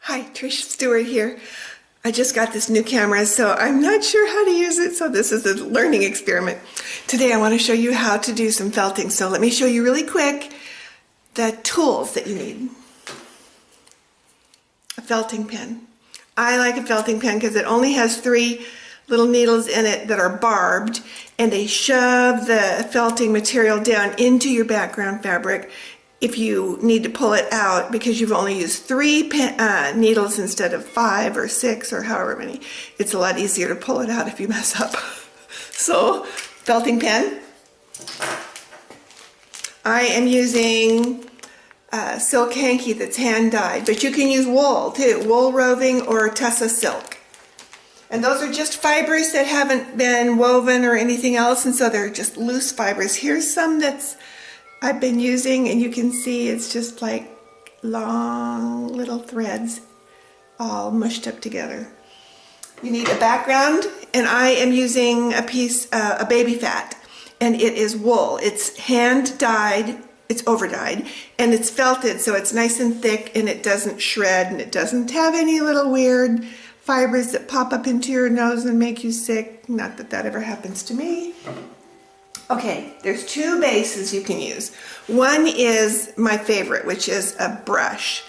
Hi, Trish, Stuart here. I just got this new camera, so I'm not sure how to use it, so this is a learning experiment. Today I want to show you how to do some felting, so let me show you really quick the tools that you need. A felting pen. I like a felting pen because it only has 3 little needles in it that are barbed, and they shove the felting material down into your background fabric if you need to pull it out because you've only used 3 needles instead of 5 or 6 or however many. It's a lot easier to pull it out if you mess up. So, felting pen. I am using silk hanky that's hand dyed, but you can use wool too, wool roving or Tussah silk. And those are just fibers that haven't been woven or anything else, and so they're just loose fibers. Here's some that's I've been using, and you can see it's just like long little threads all mushed up together. You need a background, and I am using a piece, a baby fat, and it is wool. It's hand dyed, it's overdyed, and it's felted, so it's nice and thick, and it doesn't shred, and it doesn't have any little weird fibers that pop up into your nose and make you sick. Not that that ever happens to me. Okay, there's 2 bases you can use. One is my favorite, which is a brush.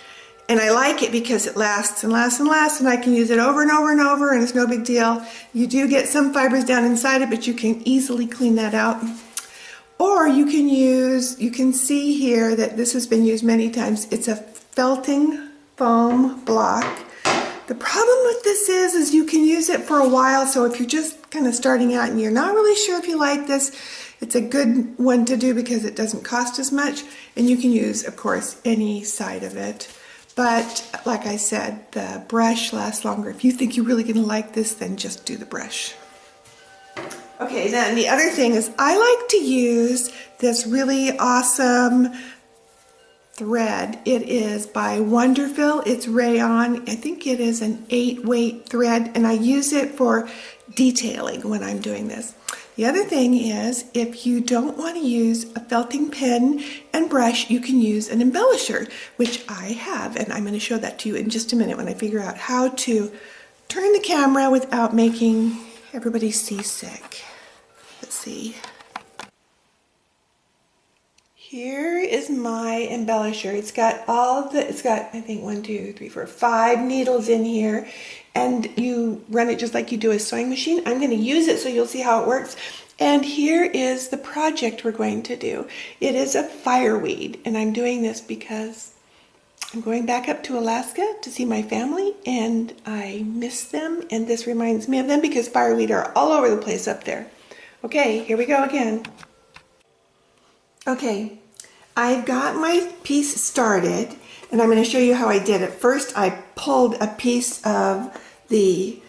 And I like it because it lasts and lasts and lasts, and I can use it over and over and over, and it's no big deal. You do get some fibers down inside it, but you can easily clean that out. Or you can use, you can see here that this has been used many times. It's a felting foam block. The problem with this is you can use it for a while, so if you're just kind of starting out and you're not really sure if you like this, it's a good one to do because it doesn't cost as much, and you can use, of course, any side of it. But like I said, the brush lasts longer. If you think you're really going to like this, then just do the brush. Okay, then the other thing is I like to use this really awesome thread. It is by Wonderful. It's rayon. I think it is an 8-weight thread, and I use it for detailing when I'm doing this. The other thing is, if you don't want to use a felting pen and brush, you can use an embellisher, which I have, and I'm going to show that to you in just a minute when I figure out how to turn the camera without making everybody seasick. Let's see. Here is my embellisher. It's got I think 1, 2, 3, 4, 5 needles in here, and you run it just like you do a sewing machine. I'm going to use it so you'll see how it works. And here is the project we're going to do. It is a fireweed, and I'm doing this because I'm going back up to Alaska to see my family, and I miss them, and this reminds me of them because fireweed are all over the place up there. Okay, here we go again. Okay, I've got my piece started, and I'm going to show you how I did it. First, I pulled a piece of the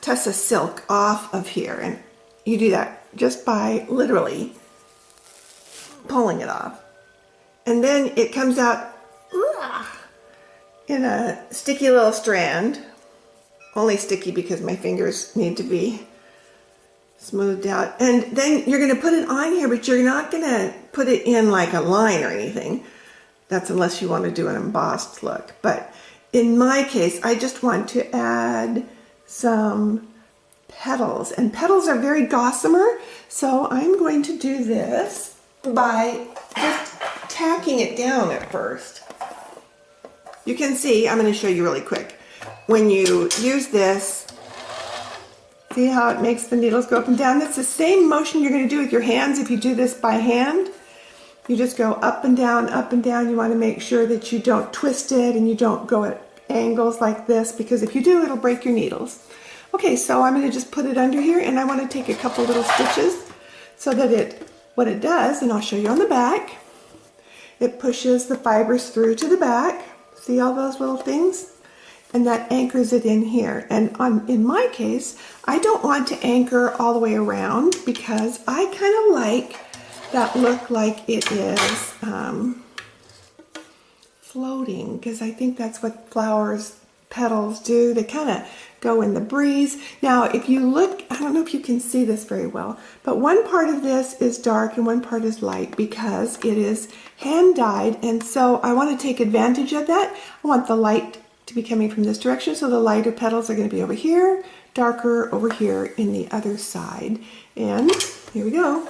Tussah silk off of here, and you do that just by literally pulling it off. And then it comes out in a sticky little strand, only sticky because my fingers need to be smoothed out, and then you're going to put it on here, but you're not going to put it in like a line or anything. That's unless you want to do an embossed look. But in my case, I just want to add some petals, and petals are very gossamer, so I'm going to do this by just tacking it down at first. You can see, I'm going to show you really quick. When you use this, see how it makes the needles go up and down? That's the same motion you're going to do with your hands if you do this by hand. You just go up and down, up and down. You want to make sure that you don't twist it and you don't go at angles like this, because if you do, it'll break your needles. Okay, so I'm going to just put it under here, and I want to take a couple little stitches so that what it does, and I'll show you on the back, it pushes the fibers through to the back. See all those little things? And that anchors it in here. And in my case, I don't want to anchor all the way around because I kind of like that look like it is floating, because I think that's what flowers, petals do. They kind of go in the breeze. Now, if you look, I don't know if you can see this very well, but one part of this is dark and one part is light because it is hand dyed, and so I want to take advantage of that. I want the light to be coming from this direction. So the lighter petals are going to be over here, darker over here in the other side. And here we go.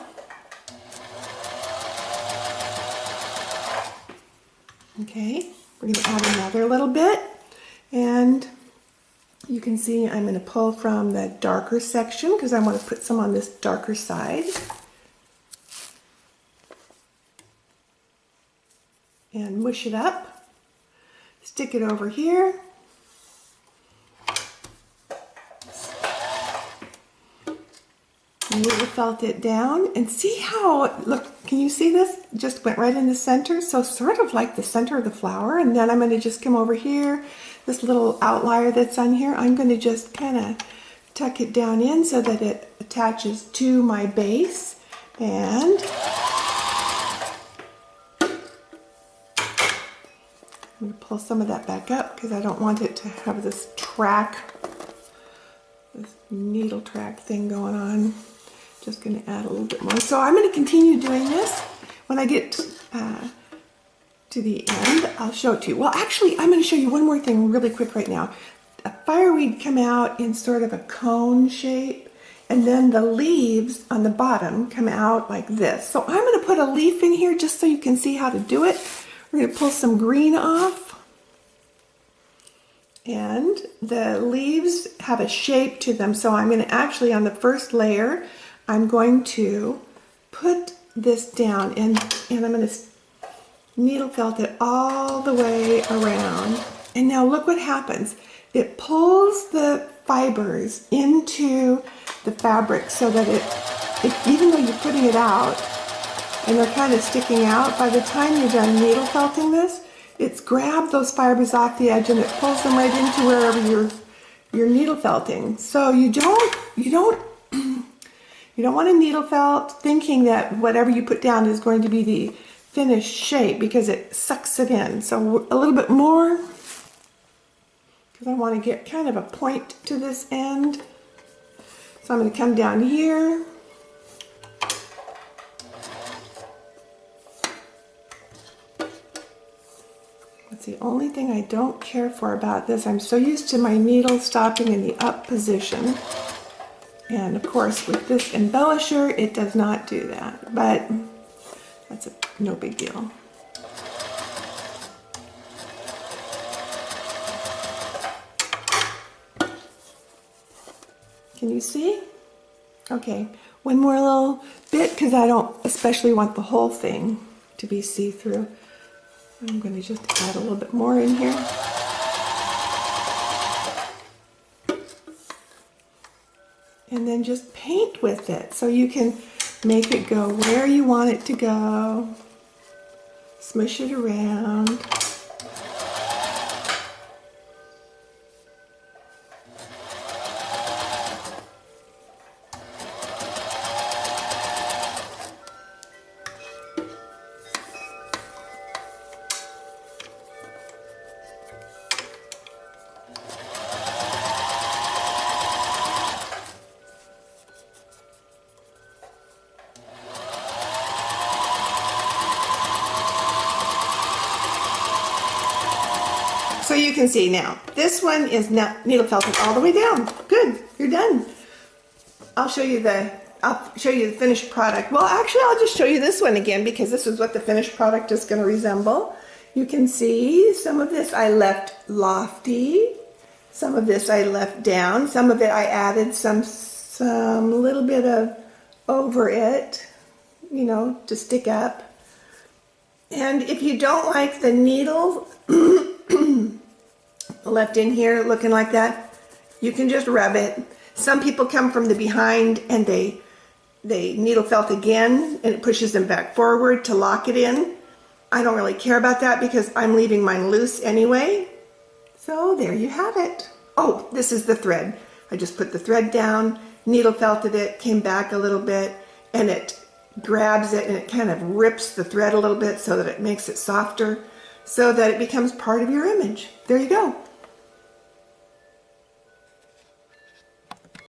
Okay, we're going to add another little bit, and you can see I'm going to pull from the darker section because I want to put some on this darker side. And mush it up, stick it over here. And we felt it down, and see how, look, can you see this? It just went right in the center, so sort of like the center of the flower. And then I'm going to just come over here, this little outlier that's on here, I'm going to just kind of tuck it down in so that it attaches to my base. And I'm going to pull some of that back up because I don't want it to have this track, this needle track thing going on. Just going to add a little bit more. So I'm going to continue doing this. When I get to the end, I'll show it to you. Well, actually, I'm going to show you one more thing really quick right now. A fireweed come out in sort of a cone shape, and then the leaves on the bottom come out like this. So I'm going to put a leaf in here just so you can see how to do it. We're going to pull some green off. And the leaves have a shape to them. So I'm going to actually, on the first layer, I'm going to put this down, and I'm going to needle felt it all the way around. And now look what happens. It pulls the fibers into the fabric so that even though you're putting it out and they're kind of sticking out, by the time you're done needle felting this, it's grabbed those fibers off the edge and it pulls them right into wherever you're needle felting. So you don't want to needle felt thinking that whatever you put down is going to be the finished shape, because it sucks it in. So a little bit more, because I want to get kind of a point to this end. So I'm going to come down here. That's the only thing I don't care for about this. I'm so used to my needle stopping in the up position. And of course, with this embellisher, it does not do that, but that's no big deal. Can you see? Okay, one more little bit, because I don't especially want the whole thing to be see-through. I'm going to just add a little bit more in here. And then just paint with it so you can make it go where you want it to go. Smush it around. So you can see now, this one is not needle felted all the way down. Good, you're done. I'll show you the finished product. Well, actually, I'll just show you this one again, because this is what the finished product is going to resemble. You can see some of this I left lofty, some of this I left down, some of it I added some little bit of over it, you know, to stick up. And if you don't like the needle left in here looking like that, you can just rub it. Some people come from the behind and they needle felt again, and it pushes them back forward to lock it in. I don't really care about that because I'm leaving mine loose anyway. So there you have it. Oh, this is the thread. I just put the thread down, needle felted it, came back a little bit, and it grabs it and it kind of rips the thread a little bit so that it makes it softer, so that it becomes part of your image. There you go.